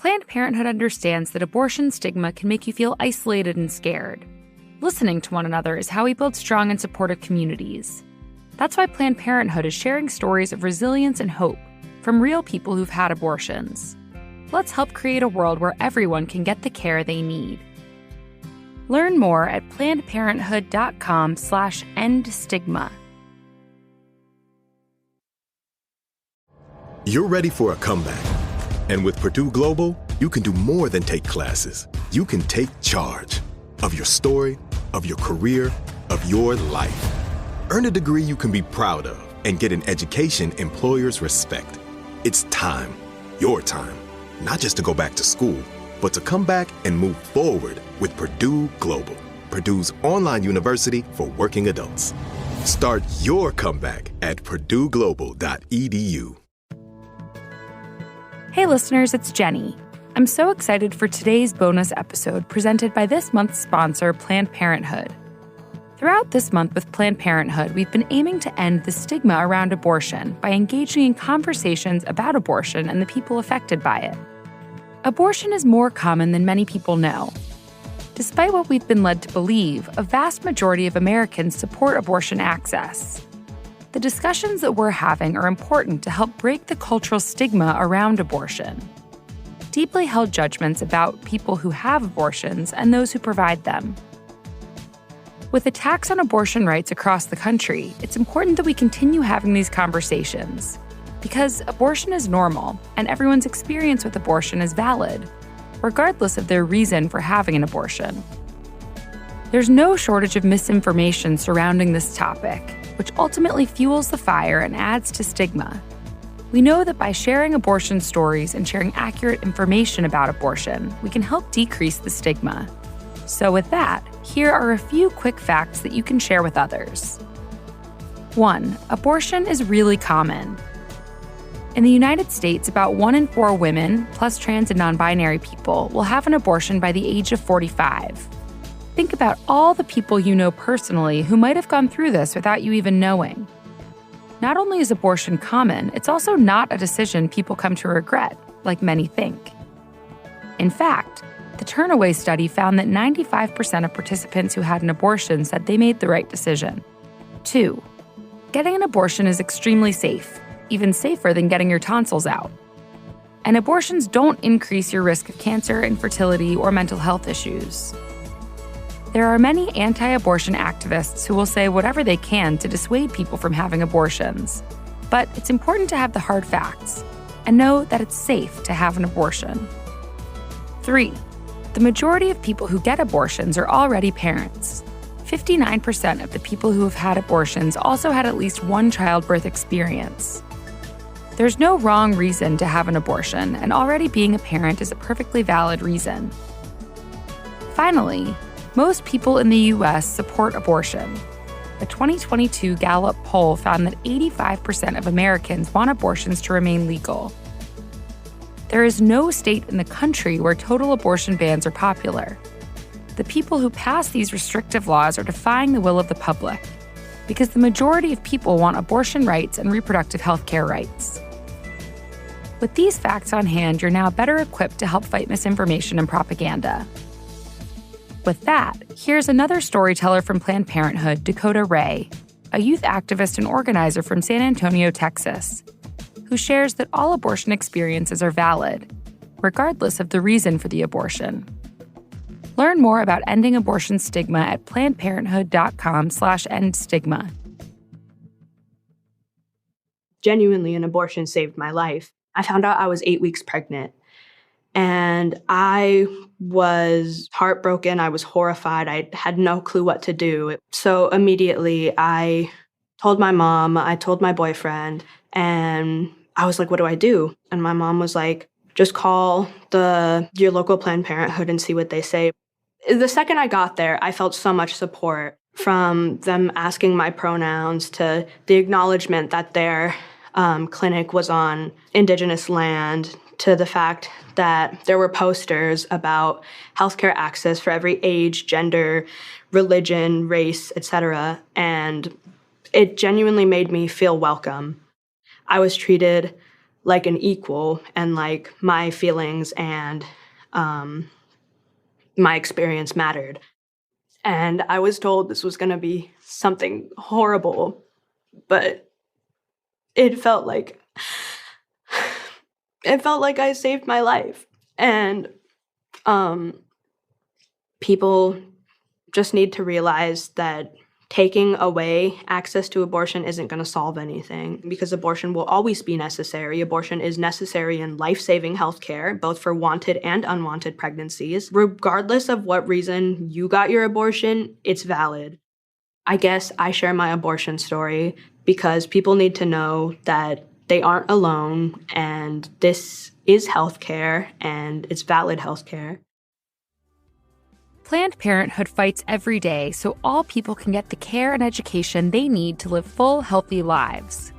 Planned Parenthood understands that abortion stigma can make you feel isolated and scared. Listening to one another is how we build strong and supportive communities. That's why Planned Parenthood is sharing stories of resilience and hope from real people who've had abortions. Let's help create a world where everyone can get the care they need. Learn more at plannedparenthood.com/endstigma. You're ready for a comeback. And with Purdue Global, you can do more than take classes. You can take charge of your story, of your career, of your life. Earn a degree you can be proud of and get an education employers respect. It's time, your time, not just to go back to school, but to come back and move forward with Purdue Global, Purdue's online university for working adults. Start your comeback at purdueglobal.edu. Hey listeners, it's Jenny. I'm so excited for today's bonus episode presented by this month's sponsor, Planned Parenthood. Throughout this month with Planned Parenthood, we've been aiming to end the stigma around abortion by engaging in conversations about abortion and the people affected by it. Abortion is more common than many people know. Despite what we've been led to believe, a vast majority of Americans support abortion access. The discussions that we're having are important to help break the cultural stigma around abortion. Deeply held judgments about people who have abortions and those who provide them. With attacks on abortion rights across the country, it's important that we continue having these conversations. Because abortion is normal, and everyone's experience with abortion is valid, regardless of their reason for having an abortion. There's no shortage of misinformation surrounding this topic, which ultimately fuels the fire and adds to stigma. We know that by sharing abortion stories and sharing accurate information about abortion, we can help decrease the stigma. So with that, here are a few quick facts that you can share with others. 1. Abortion is really common. In the United States, about 1 in 4 women, plus trans and non-binary people, will have an abortion by the age of 45. Think about all the people you know personally who might have gone through this without you even knowing. Not only is abortion common, it's also not a decision people come to regret, like many think. In fact, the Turnaway study found that 95% of participants who had an abortion said they made the right decision. 2. Getting an abortion is extremely safe, even safer than getting your tonsils out. And abortions don't increase your risk of cancer, infertility, or mental health issues. There are many anti-abortion activists who will say whatever they can to dissuade people from having abortions. But it's important to have the hard facts and know that it's safe to have an abortion. 3. The majority of people who get abortions are already parents. 59% of the people who have had abortions also had at least one childbirth experience. There's no wrong reason to have an abortion, and already being a parent is a perfectly valid reason. Finally, most people in the U.S. support abortion. A 2022 Gallup poll found that 85% of Americans want abortions to remain legal. There is no state in the country where total abortion bans are popular. The people who pass these restrictive laws are defying the will of the public, because the majority of people want abortion rights and reproductive health care rights. With these facts on hand, you're now better equipped to help fight misinformation and propaganda. With that, here's another storyteller from Planned Parenthood, Dakota Ray, a youth activist and organizer from San Antonio, Texas, who shares that all abortion experiences are valid, regardless of the reason for the abortion. Learn more about ending abortion stigma at plannedparenthood.com/endstigma. Genuinely, an abortion saved my life. I found out I was 8 weeks pregnant. And I was heartbroken. I was horrified. I had no clue what to do. So immediately I told my mom, I told my boyfriend, and I was like, what do I do? And my mom was like, just call your local Planned Parenthood and see what they say. The second I got there, I felt so much support, from them asking my pronouns to the acknowledgement that their clinic was on Indigenous land, to the fact that there were posters about healthcare access for every age, gender, religion, race, etc. And it genuinely made me feel welcome. I was treated like an equal, and like my feelings and my experience mattered. And I was told this was going to be something horrible, but it felt like I saved my life. And people just need to realize that taking away access to abortion isn't going to solve anything, because abortion will always be necessary. Abortion is necessary in life-saving healthcare, both for wanted and unwanted pregnancies. Regardless of what reason you got your abortion, it's valid. I guess I share my abortion story because people need to know that they aren't alone, and this is healthcare, and it's valid healthcare. Planned Parenthood fights every day so all people can get the care and education they need to live full, healthy lives.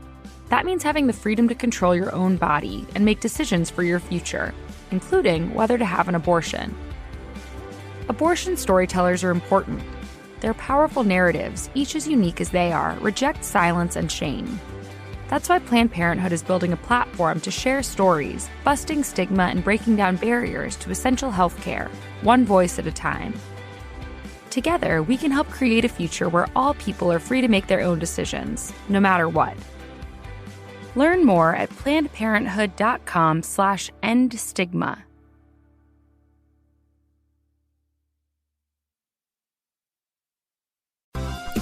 That means having the freedom to control your own body and make decisions for your future, including whether to have an abortion. Abortion storytellers are important. Their powerful narratives, each as unique as they are, reject silence and shame. That's why Planned Parenthood is building a platform to share stories, busting stigma and breaking down barriers to essential health care, one voice at a time. Together, we can help create a future where all people are free to make their own decisions, no matter what. Learn more at PlannedParenthood.com/EndStigma.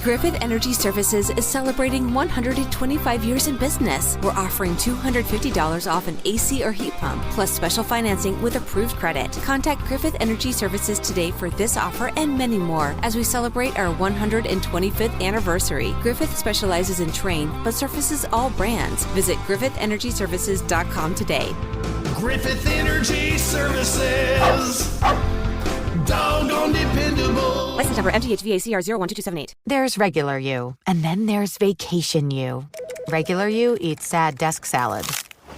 Griffith Energy Services is celebrating 125 years in business. We're offering $250 off an AC or heat pump, plus special financing with approved credit. Contact Griffith Energy Services today for this offer and many more as we celebrate our 125th anniversary. Griffith specializes in Trane, but services all brands. Visit GriffithEnergyServices.com today. Griffith Energy Services. Doggone dependable. License number MTHVACR 012278. There's regular you, and then there's vacation you. Regular you eats sad desk salad.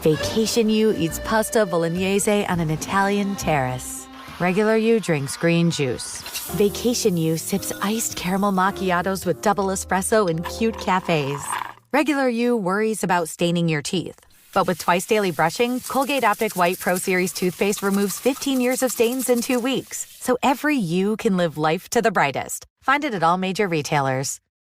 Vacation you eats pasta bolognese on an Italian terrace. Regular you drinks green juice. Vacation you sips iced caramel macchiatos with double espresso in cute cafes. Regular you worries about staining your teeth. But with twice daily brushing, Colgate Optic White Pro Series toothpaste removes 15 years of stains in 2 weeks. So every you can live life to the brightest. Find it at all major retailers.